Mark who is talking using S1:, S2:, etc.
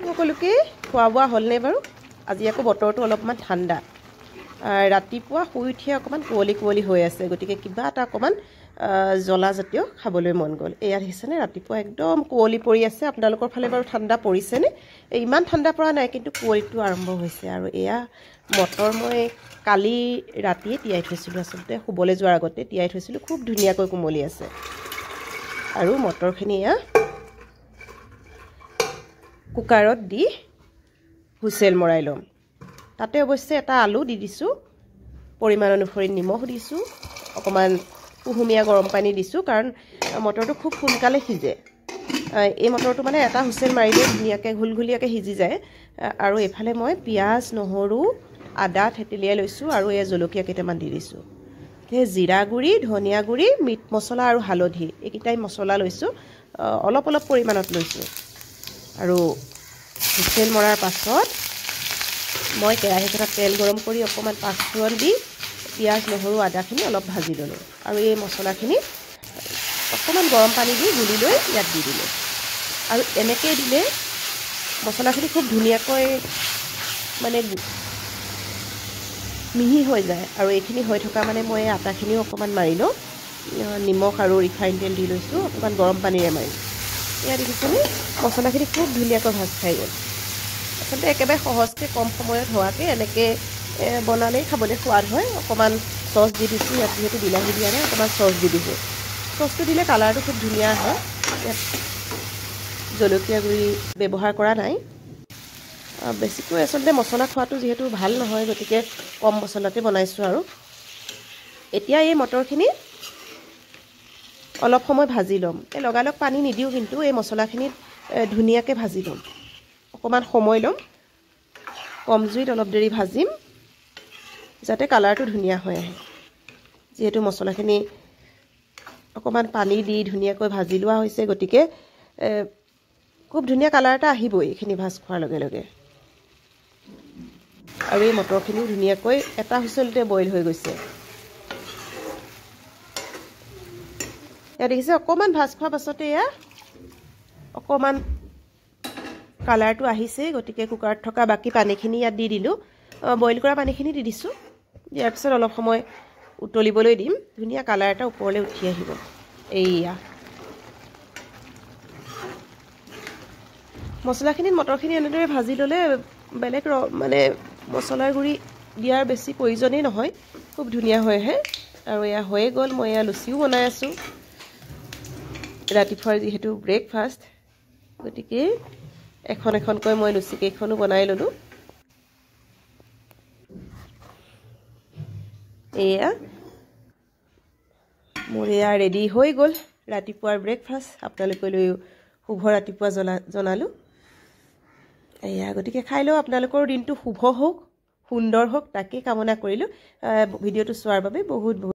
S1: সকলোকে খোৱা বোৱা হ'লনে বাৰু আজি আকৌ বতৰটো অলপমান ঠাণ্ডা ৰাতিপুৱা শুই উঠিয়ে অকমান কুঁৱলী কুঁৱলী হৈ আছে গতিকে কিবা এটা অকমান জ্বলা জাতীয় খাবলৈ মন গ'ল এয়া দেখিছেনে ৰাতিপুৱা একদম কুঁৱলী পৰি আছে আপোনালোকৰ ফালে বাৰু ঠাণ্ডা পৰিছেনে ইমান ঠাণ্ডা পৰা নাই কিন্তু কুঁৱলীটো আৰম্ভ হৈছে আৰু এয়া মটৰ মই কালি ৰাতিয়ে তিয়াই থৈছিলোঁ আচলতে শুবলৈ যোৱাৰ আগতে তিয়াই থৈছিলোঁ খুব ধুনীয়াকৈ কুমলি আছে আৰু মটৰখিনি এয়া কুকাৰত দি হুইচেল মৰাই লম তাতে অৱশ্যে এটা আলু দি দিছোঁ পৰিমাণ অনুসৰি নিমখ দিছোঁ অকমান কুহুমীয়া গৰম পানী দিছোঁ কাৰণ মটৰটো খুব সোনকালে সিজে এই মটৰটো মানে এটা হুইচেল মাৰিলে ধুনীয়াকৈ ঘুলঘুলীয়াকৈ সিজি যায় আৰু এফালে মই পিঁয়াজ নহৰু আদা থেতেলিয়াই লৈছোঁ আৰু এই জলকীয়া কেইটামান দি দিছোঁ সেই জিৰা গুড়ি ধনিয়া গুড়ি মিট মছলা আৰু হালধি এইকেইটাই মছলা লৈছোঁ অলপ অলপ পৰিমাণত লৈছোঁ আৰু হুইচেল মৰাৰ পাছত মই কেৰাহীত এটা তেল গৰম কৰি অকমান পাঁচফোৰণ দি পিঁয়াজ নহৰু আদাখিনি অলপ ভাজি ল'লোঁ আৰু এই মছলাখিনি অকমান গৰম পানী দি গুলি লৈ ইয়াত দি দিলোঁ আৰু এনেকৈ দিলে মছলাখিনি খুব ধুনীয়াকৈ মানে মিহি হৈ যায় আৰু এইখিনি হৈ থকা মানে মই আটাখিনিও অকমান মাৰি লওঁ নিমখ আৰু ৰিফাইন তেল দি লৈছোঁ অকমান গৰম পানীৰে মাৰি এয়া দেখিছেনে মছলাখিনি খুব ধুনীয়াকৈ ভাজ খাই গ'ল আচলতে একেবাৰে সহজকৈ কম সময়ত হোৱাকৈ এনেকৈ বনালেই খাবলৈ সোৱাদ হয় অকমান চচ দি দিছোঁ ইয়াত যিহেতু বিলাহী দিয়া নাই অকমান চচ দি দিছোঁ চচটো দিলে কালাৰটো খুব ধুনীয়া হয় ইয়াত জলকীয়া গুড়ি ব্যৱহাৰ কৰা নাই বেছিকৈ আচলতে মছলা খোৱাটো যিহেতু ভাল নহয় গতিকে কম মছলাতে বনাইছোঁ আৰু এতিয়া এই মটৰখিনি অলপ সময় ভাজি ল'ম এই লগালগ পানী নিদিওঁ কিন্তু এই মছলাখিনিত ধুনীয়াকৈ ভাজি ল'ম অকমান সময় ল'ম কম জুইত অলপ দেৰি ভাজিম যাতে কালাৰটো ধুনীয়া হৈ আহে যিহেতু মছলাখিনি অকমান পানী দি ধুনীয়াকৈ ভাজি লোৱা হৈছে গতিকে খুব ধুনীয়া কালাৰ এটা আহিবই এইখিনি ভাজ খোৱাৰ লগে লগে আৰু এই মটৰখিনি ধুনীয়াকৈ এটা হুইচেলতে বইল হৈ গৈছে এয়া দেখিছে অকমান ভাজ খোৱাৰ পাছতে এয়া অকমান কালাৰটো আহিছে গতিকে কুকাৰত থকা বাকি পানীখিনি ইয়াত দি দিলোঁ বইল কৰা পানীখিনি দি দিছোঁ ইয়াৰ পিছত অলপ সময় উতলিবলৈ দিম ধুনীয়া কালাৰ এটা ওপৰলৈ উঠি আহিব এইয়া মছলাখিনিত মটৰখিনি এনেদৰে ভাজি ল'লে বেলেগ মানে মছলাৰ গুড়ি দিয়াৰ বেছি প্ৰয়োজনেই নহয় খুব ধুনীয়া হৈ আহে আৰু এয়া হৈয়ে গ'ল মই এয়া লুচিও বনাই আছোঁ ৰাতিপুৱাৰ যিহেতু ব্ৰেকফাষ্ট গতিকে এখন এখনকৈ মই লুচি কেইখনো বনাই ল'লোঁ এয়া মোৰ এয়া ৰেডি হৈ গ'ল ৰাতিপুৱাৰ ব্ৰেকফাষ্ট আপোনালোকলৈও শুভ ৰাতিপুৱা জনালোঁ এয়া গতিকে খাই লওঁ আপোনালোকৰ দিনটো শুভ হওক সুন্দৰ হওক তাকেই কামনা কৰিলোঁ ভিডিঅ'টো চোৱাৰ বাবে বহুত বহুত